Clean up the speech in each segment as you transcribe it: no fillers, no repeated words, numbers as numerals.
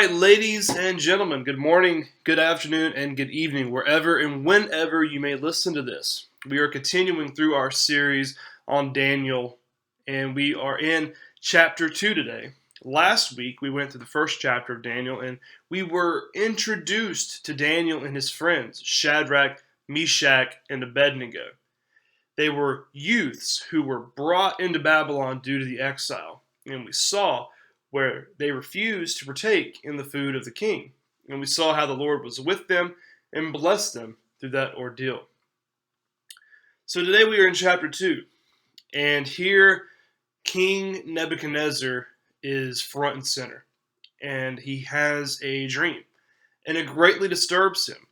right, ladies and gentlemen, good morning, good afternoon, and good evening, wherever and whenever you may listen to this. We are continuing through our series on Daniel, and we are in chapter 2 today. Last week, we went through the first chapter of Daniel, and we were introduced to Daniel and his friends, Shadrach, Meshach, and Abednego. They were youths who were brought into Babylon due to the exile, and we saw where they refused to partake in the food of the king. And we saw how the Lord was with them and blessed them through that ordeal. So today we are in chapter 2, and here King Nebuchadnezzar is front and center, and he has a dream, and it greatly disturbs him.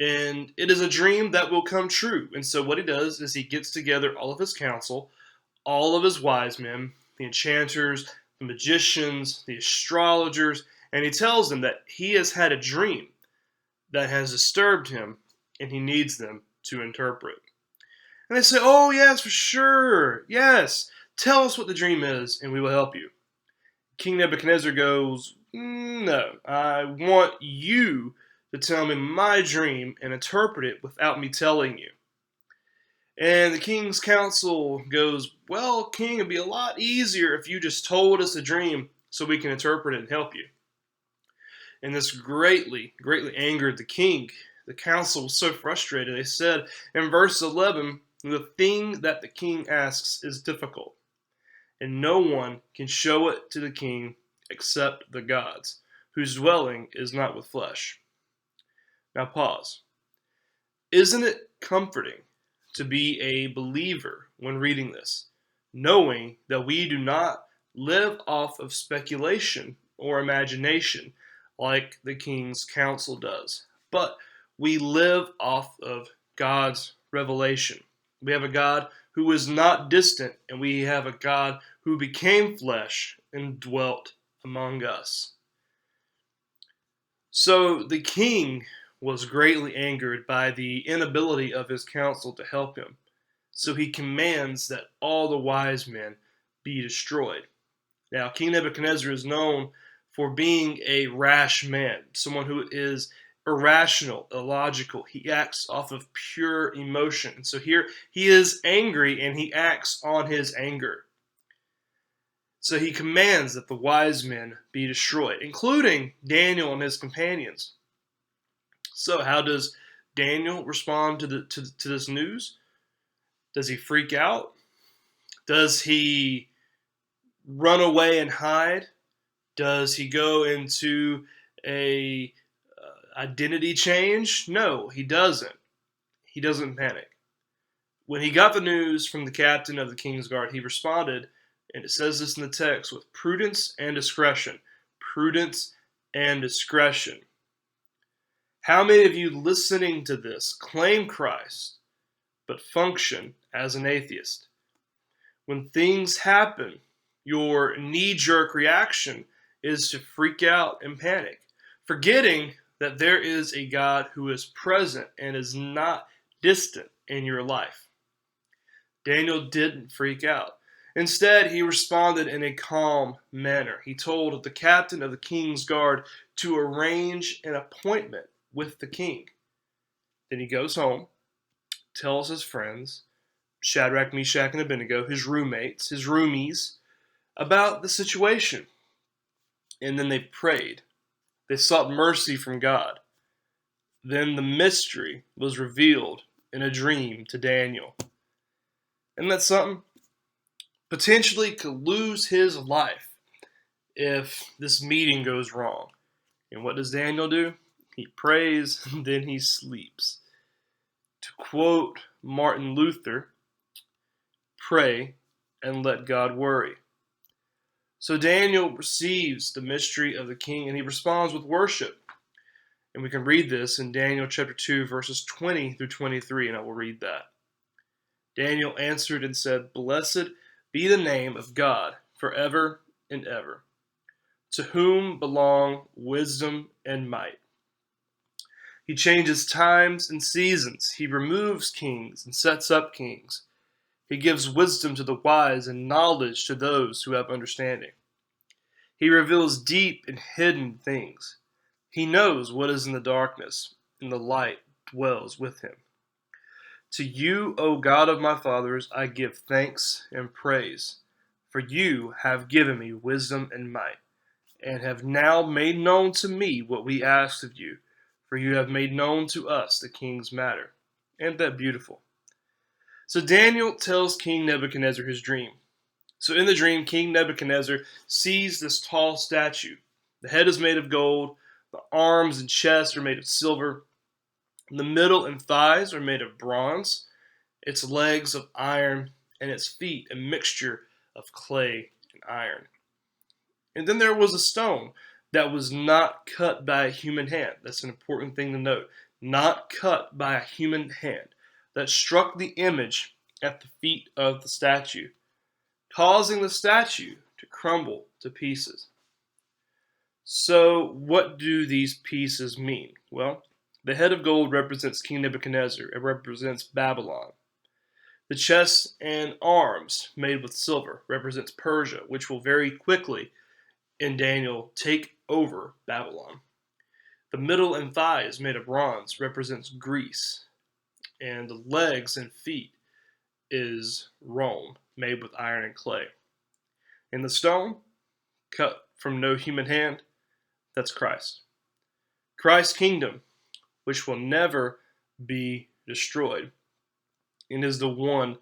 And it is a dream that will come true. And so what he does is he gets together all of his council, all of his wise men, the enchanters, the magicians, the astrologers, and he tells them that he has had a dream that has disturbed him, and he needs them to interpret. And they say, "Oh, yes, for sure. Yes, tell us what the dream is, and we will help you." King Nebuchadnezzar goes, "No, I want you to tell me my dream and interpret it without me telling you." And the king's council goes, "Well, king, it'd be a lot easier if you just told us a dream so we can interpret it and help you." And this greatly angered the king. The council was so frustrated. They said in verse 11, "The thing that the king asks is difficult, and no one can show it to the king except the gods, whose dwelling is not with flesh." Now pause. Isn't it comforting to be a believer when reading this, knowing that we do not live off of speculation or imagination like the king's council does, but we live off of God's revelation. We have a God who is not distant, and we have a God who became flesh and dwelt among us. So the king was greatly angered by the inability of his council to help him. So he commands that all the wise men be destroyed. Now, King Nebuchadnezzar is known for being a rash man, someone who is irrational, illogical. He acts off of pure emotion. And so here he is angry, and he acts on his anger. So he commands that the wise men be destroyed, including Daniel and his companions. So how does Daniel respond to this news? Does he freak out? Does he run away and hide? Does he go into a identity change? No, he doesn't. He doesn't panic. When he got the news from the captain of the king's guard, he responded, and it says this in the text, with prudence and discretion. Prudence and discretion. How many of you listening to this claim Christ, but function as an atheist? When things happen, your knee-jerk reaction is to freak out and panic, forgetting that there is a God who is present and is not distant in your life. Daniel didn't freak out. Instead, he responded in a calm manner. He told the captain of the king's guard to arrange an appointment with the king. Then he goes home, tells his friends, Shadrach, Meshach, and Abednego, his roommates, his roomies, about the situation. And then they prayed. They sought mercy from God. Then the mystery was revealed in a dream to Daniel. Isn't that something? Potentially could lose his life if this meeting goes wrong. And what does Daniel do? He prays, and then he sleeps. To quote Martin Luther, pray and let God worry. So Daniel receives the mystery of the king, and he responds with worship. And we can read this in Daniel chapter 2, verses 20 through 23, and I will read that. Daniel answered and said, "Blessed be the name of God forever and ever, to whom belong wisdom and might. He changes times and seasons. He removes kings and sets up kings. He gives wisdom to the wise and knowledge to those who have understanding. He reveals deep and hidden things. He knows what is in the darkness, and the light dwells with him. To you, O God of my fathers, I give thanks and praise, for you have given me wisdom and might, and have now made known to me what we asked of you, for you have made known to us the king's matter. Ain't that beautiful? So Daniel tells King Nebuchadnezzar his dream. So in the dream, King Nebuchadnezzar sees this tall statue. The head is made of gold, the arms and chest are made of silver, the middle and thighs are made of bronze, its legs of iron, and its feet a mixture of clay and iron. And then there was a stone that was not cut by a human hand. That's an important thing to note. Not cut by a human hand. That struck the image at the feet of the statue, causing the statue to crumble to pieces. So, what do these pieces mean? Well, the head of gold represents King Nebuchadnezzar. It represents Babylon. The chest and arms made with silver represents Persia, which will very quickly in Daniel take over Babylon. The middle and thighs made of bronze represents Greece, and the legs and feet is Rome, made with iron and clay. And the stone, cut from no human hand, that's Christ. Christ's kingdom, which will never be destroyed, and is the one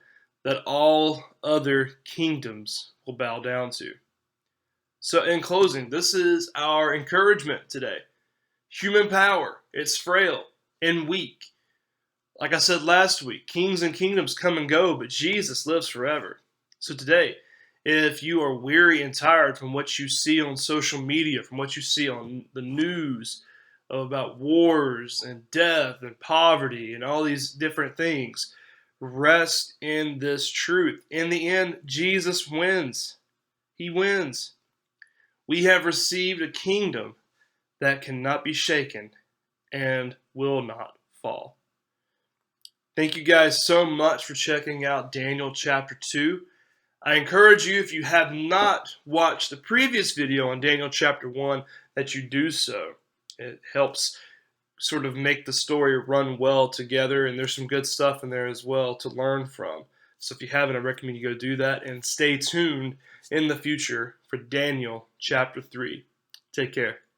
that all other kingdoms will bow down to. So in closing, this is our encouragement today. Human power, it's frail and weak. Like I said last week, kings and kingdoms come and go, but Jesus lives forever. So today, if you are weary and tired from what you see on social media, from what you see on the news about wars and death and poverty and all these different things, rest in this truth. In the end, Jesus wins. He wins. We have received a kingdom that cannot be shaken and will not fall. Thank you guys so much for checking out Daniel chapter 2. I encourage you, if you have not watched the previous video on Daniel chapter 1, that you do so. It helps sort of make the story run well together, and there's some good stuff in there as well to learn from. So if you haven't, I recommend you go do that, and stay tuned in the future for Daniel chapter 3. Take care.